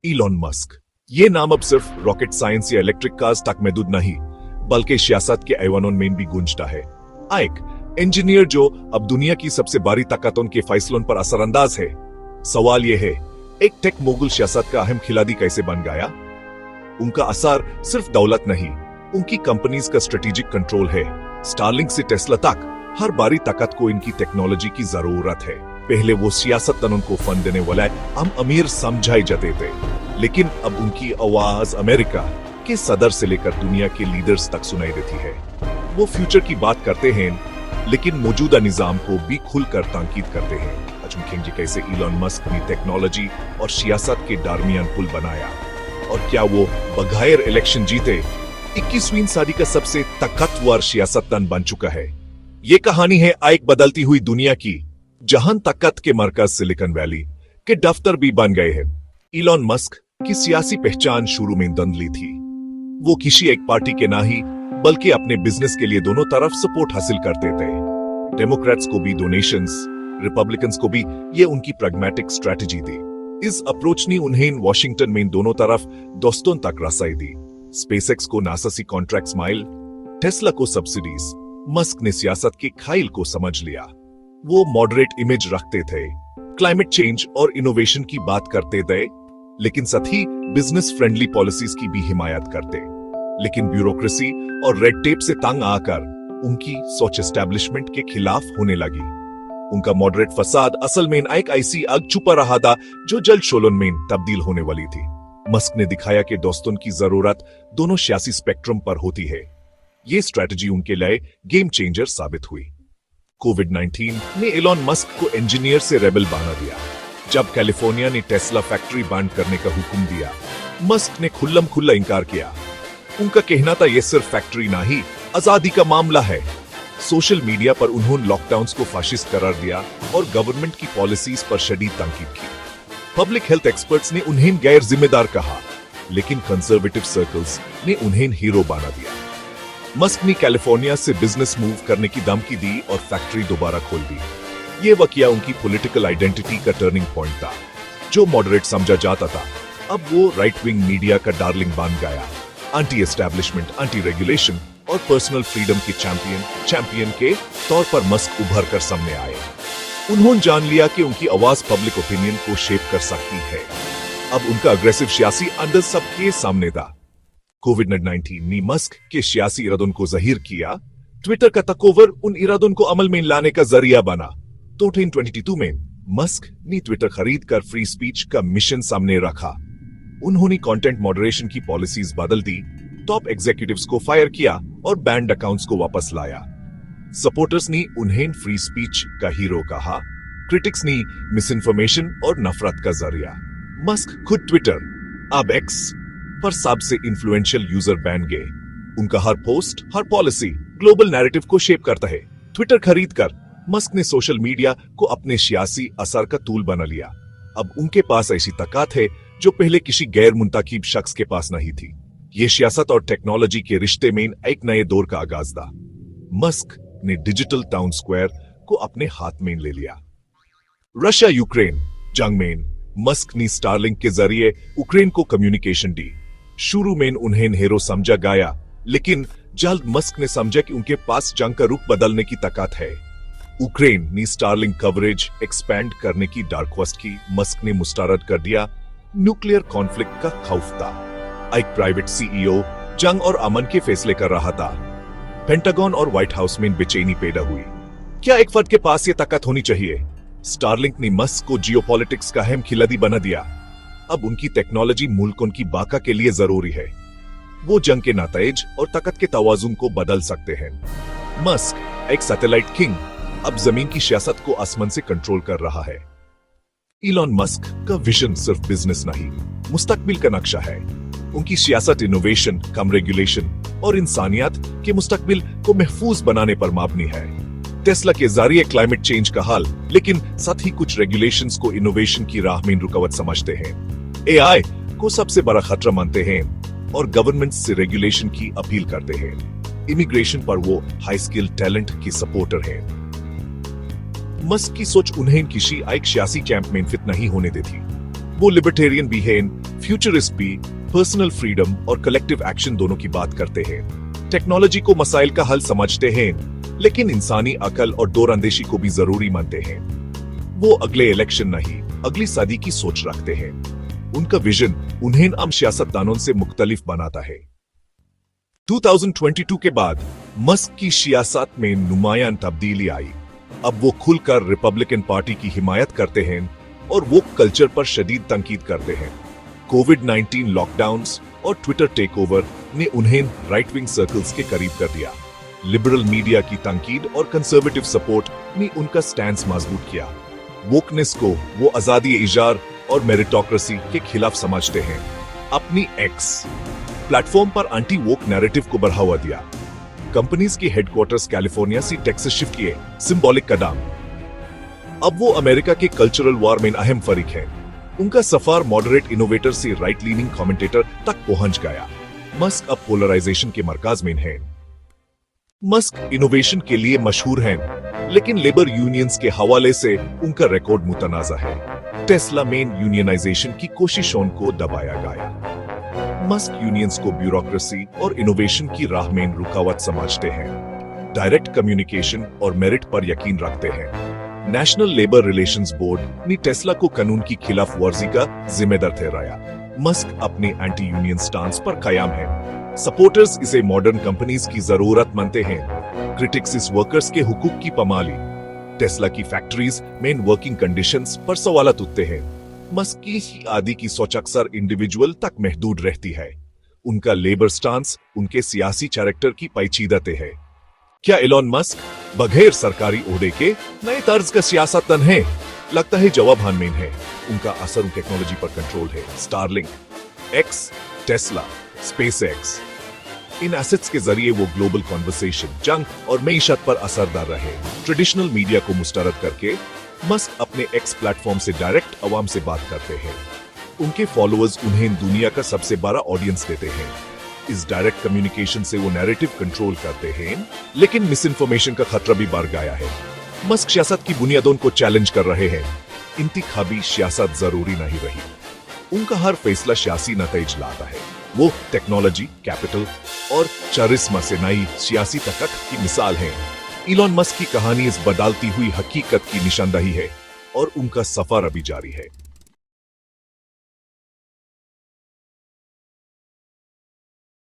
Elon Musk. ये नाम अब सिर्फ रॉकेट साइंस या इलेक्ट्रिक कार्स तक महदूद नहीं, बल्कि सियासत के ऐवानों में भी गूंजता है। एक इंजीनियर जो अब दुनिया की सबसे बड़ी ताकतों के फैसलों पर असरअंदाज है। सवाल यह है, एक टेक मोगल सियासत का अहम खिलाड़ी कैसे बन गया? उनका असर सिर्फ दौलत नहीं, उनकी कंपनीज का स्ट्रेटेजिक कंट्रोल है। स्टारलिंक से टेस्ला तक हर बारी ताकत को इनकी टेक्नोलॉजी की जरूरत है। पहले वो सियासतदानों को फंड देने वाला हम अमीर समझाए जाते थे, लेकिन अब उनकी आवाज अमेरिका के सदर से लेकर दुनिया के लीडर्स तक सुनाई देती है। वो फ्यूचर की बात करते हैं, लेकिन मौजूदा निजाम को भी खुलकर ताकीद करते हैं। जी कैसे इलॉन मस्क ने टेक्नोलॉजी और सियासत के दरमियान पुल बनाया, और क्या वो बगैर इलेक्शन जीते 21वीं सदी का सबसे ताकतवर सियासतदान बन चुका है। ये कहानी है एक बदलती हुई दुनिया की, जहां ताकत के मरकज सिलिकॉन वैली के दफ्तर भी बन गए हैं। इलॉन मस्क की सियासी पहचान शुरू में धुंधली थी। वो किसी एक पार्टी के ना ही, बल्कि अपने बिजनेस के लिए दोनों तरफ सपोर्ट हासिल करते थे। डेमोक्रेट्स को भी डोनेशंस, रिपब्लिकन्स को भी। ये उनकी प्रैग्मेटिक स्ट्रेटजी थी। इस अप्रोच ने उन्हें वॉशिंगटन में दोनों तरफ दोस्तों तक रसाई दी। स्पेसएक्स को नासा से कॉन्ट्रैक्ट्स माइल, टेस्ला को सब्सिडीज। मस्क ने सियासत के खाइल को समझ लिया। वो मॉडरेट इमेज रखते थे, क्लाइमेट चेंज और इनोवेशन की बात करते थे, लेकिन साथ ही बिजनेस फ्रेंडली पॉलिसीज की भी हिमायत करते। लेकिन ब्यूरोक्रेसी और रेड टेप से तंग आकर उनकी सोच एस्टेब्लिशमेंट के खिलाफ होने लगी। उनका मॉडरेट फसाद असल में एक ऐसी आग छुपा रहा था जो जल्द शोलन में तब्दील होने वाली थी। मस्क ने दिखाया कि दोस्तों की जरूरत दोनों सियासी स्पेक्ट्रम पर होती है। ये स्ट्रेटजी उनके लिए गेम चेंजर साबित हुई। कोविड-19 ने इलॉन मस्क को इंजीनियर से रेबल बना दिया। जब कैलिफोर्निया ने टेस्ला फैक्ट्री बंद करने का हुक्म दिया, मस्क ने खुल्लम खुल्ला इनकार किया। उनका कहना था, यह सिर्फ फैक्ट्री नहीं, आजादी का मामला है। सोशल मीडिया पर उन्होंने लॉकडाउन्स को फाशिस्ट करार दिया और गवर्नमेंट की पॉलिसीज पर शदीद तनकीद की। पब्लिक हेल्थ एक्सपर्ट्स ने उन्हें गैर जिम्मेदार कहा, लेकिन कंजर्वेटिव सर्कल्स ने उन्हें हीरो बना दिया। मस्क ने कैलिफोर्निया से बिजनेस मूव करने की धमकी दी और फैक्ट्री दोबारा खोल दी। ये वाकया उनकी पॉलिटिकल आइडेंटिटी का टर्निंग पॉइंट था। जो मॉडरेट समझा जाता था, अब वो राइट विंग मीडिया का डार्लिंग बन गया। एंटी एस्टैब्लिशमेंट, एंटी रेगुलेशन और पर्सनल फ्रीडम के चैंपियन के तौर पर मस्क उभर कर सामने आए। उन्होंने जान लिया कि उनकी आवाज पब्लिक ओपिनियन को शेप कर सकती है। अब उनका अग्रेसिव सियासी अंदाज सबके सामने था। कोविड-19 ने मस्क के सियासी इरादों को जाहिर किया। ट्विटर का तकोवर उन इरादों को अमल में लाने का जरिया बना। 2022 में मस्क ने ट्विटर खरीद कर फ्री स्पीच का मिशन सामने रखा। उन्होंने कंटेंट मॉडरेशन की पॉलिसीज बदल दी, टॉप एग्जीक्यूटिव्स को फायर किया और बैंड अकाउंट्स को वापस लाया। सपोर्टर्स ने उन्हें फ्री स्पीच का हीरो कहा, क्रिटिक्स ने मिस इन्फॉर्मेशन और नफरत का जरिया। मस्क खुद ट्विटर, अब एक्स, पर सबसे इन्फ्लुएंशियल यूजर बन गए। उनका हर पोस्ट, हर पॉलिसी ग्लोबल नैरेटिव को शेप करता है। ट्विटर खरीदकर मस्क ने सोशल मीडिया को अपने सियासी असर का टूल बना लिया। अब उनके पास ऐसी ताकत है जो पहले किसी गैर मुंतखब शख्स के पास नहीं थी। ये सियासत और टेक्नोलॉजी के रिश्ते में एक नए दौर का आगाज था। मस्क ने डिजिटल टाउन स्क्वायर को अपने हाथ में ले लिया। रशिया यूक्रेन जंग में मस्क ने स्टारलिंक के जरिए यूक्रेन को कम्युनिकेशन दी। शुरू में उन्हें हीरो समझा गया, लेकिन जल्द मस्क ने समझा कि उनके पास जंग का रुख बदलने की ताकत है। यूक्रेन ने स्टारलिंक कवरेज एक्सपैंड करने की दरख्वास्त की। मस्क ने मुस्तरद कर दिया। न्यूक्लियर कॉन्फ्लिक्ट का खौफ था। एक प्राइवेट सीईओ जंग और अमन के फैसले कर रहा था। पेंटागन और व्हाइट हाउस में बेचैनी पैदा हुई। क्या एक फर्द के पास यह ताकत होनी चाहिए? स्टारलिंक ने मस्क को जियोपॉलिटिक्स का अहम खिलाड़ी बना दिया। अब उनकी टेक्नोलॉजी मुल्कों की बाका के लिए जरूरी है। वो जंग के नतीजे और ताकत के तवाजुन को बदल सकते हैं। मस्क एक सैटेलाइट किंग, अब जमीन की सियासत को आसमान से कंट्रोल कर रहा है। इलॉन मस्क का विजन सिर्फ बिजनेस नहीं, मुस्तकबिल का नक्शा है। उनकी सियासत इनोवेशन, कम रेगुलेशन और इंसानियत के मुस्तकबिल को महफूज बनाने पर मबनी है। टेस्ला के जरिए क्लाइमेट चेंज का हल, लेकिन साथ ही कुछ रेगुलेशंस को इनोवेशन की राह में रुकावट समझते हैं। एआई को सबसे बड़ा खतरा मानते हैं और गवर्नमेंट से रेगुलेशन की अपील करते हैं। इमिग्रेशन पर वो हाई स्किल टैलेंट की सपोर्टर हैं। मस्क की सोच उन्हें किसी एक सियासी कैंप में फिट नहीं होने देती। वो लिबर्टेरियन भी हैं, फ्यूचरिस्ट भी, पर्सनल फ्रीडम और कलेक्टिव एक्शन दोनों की बात करते हैं। टेक्नोलॉजी को मसाइल का हल समझते हैं, लेकिन इंसानी अकल और दूरअंदेशी को भी जरूरी मानते हैं। वो अगले इलेक्शन नहीं, अगली सदी की सोच रखते हैं। उनका विजन उन्हें आम सियासतदानों से मुख्तलिफ बनाता है। 2022 के बाद मस्क की सियासत में नुमायां तब्दीली आई। अब वो खुलकर रिपब्लिकन पार्टी की हिमायत करते हैं और वो कल्चर पर शदीद तंकीद करते हैं। कोविड-19 लॉकडाउन्स और ट्विटर टेकओवर ने उन्हें राइट विंग सर्कल्स के करीब कर दिया। लिबरल मीडिया की तंकीद और कंजर्वेटिव सपोर्ट ने उनका स्टैंड मजबूत किया। वोकनेस को वो आजादी इजार और मेरिटोक्रेसी के खिलाफ समझते हैं। अपनी एक्स प्लेटफॉर्म पर एंटी वोक नैरेटिव को बढ़ावा दिया। कंपनीज की हेडक्वार्टर्स कैलिफोर्निया से टेक्सास शिफ्ट किए, सिंबॉलिक कदम। अब वो अमेरिका के कल्चरल वॉर में अहम फरीक है। उनका सफर मॉडरेट इनोवेटर से राइट लीनिंग कमेंटेटर तक पहुंच गया। मस्क अब पोलराइजेशन के मरकज में है। मस्क इनोवेशन के लिए मशहूर हैं, लेकिन लेबर यूनियंस के हवाले से उनका रिकॉर्ड मुतनाज़ा है। टेस्ला में यूनियनाइजेशन की कोशिशों को दबाया गया। मस्क यूनियंस को ब्यूरोक्रेसी और इनोवेशन की राह में रुकावट समझते हैं। डायरेक्ट कम्युनिकेशन और मेरिट पर यकीन रखते हैं। नेशनल लेबर रिलेशंस बोर्ड ने टेस्ला को कानून की खिलाफ वर्जी का जिम्मेदार ठहराया। मस्क अपने एंटी यूनियन स्टांस पर कायम है। सपोर्टर्स इसे मॉडर्न कंपनीज की जरूरत मानते हैं। क्रिटिक्स इस वर्कर्स के हुकूक की पमाली। टेस्ला की फैक्ट्रीज में वर्किंग कंडीशंस पर सवालत उठते हैं। मस्क की आदि की सोच अक्सर इंडिविजुअल तक महदूद रहती है। उनका लेबर स्टांस उनके सियासी कैरेक्टर की पेचीदगी है। क्या एलोन मस्क बगैर सरकारी ओहदे के नए तर्ज का सियासतदान है? लगता है जवाब हाँ में है। उनका असर टेक्नोलॉजी पर कंट्रोल है। स्टारलिंक, एक्स, टेस्ला, स्पेसएक्स, इन एसेट्स के जरिए वो ग्लोबल कॉन्वर्सेशन, जंग और मईशत पर असरदार रहे। ट्रेडिशनल मीडिया को मुस्तरद करके मस्क अपने एक्स प्लेटफॉर्म से डायरेक्ट अवाम से बात करते हैं। उनके फॉलोअर्स उन्हें दुनिया का सबसे बड़ा ऑडियंस देते हैं। इस डायरेक्ट कम्युनिकेशन से वो नैरेटिव कंट्रोल करते हैं, लेकिन मिस इन्फॉर्मेशन का खतरा भी बढ़ गया है। मस्क सियासत की बुनियादों को चैलेंज कर रहे हैं। इंतखाबी सियासत जरूरी नहीं रही। उनका हर फैसला सियासी नतीजा लाता है। वो टेक्नोलॉजी, कैपिटल और चरिस्मा से नई सियासी ताकत की मिसाल है। इलॉन मस्क की कहानी इस बदलती हुई हकीकत की निशानदही है और उनका सफर अभी जारी है।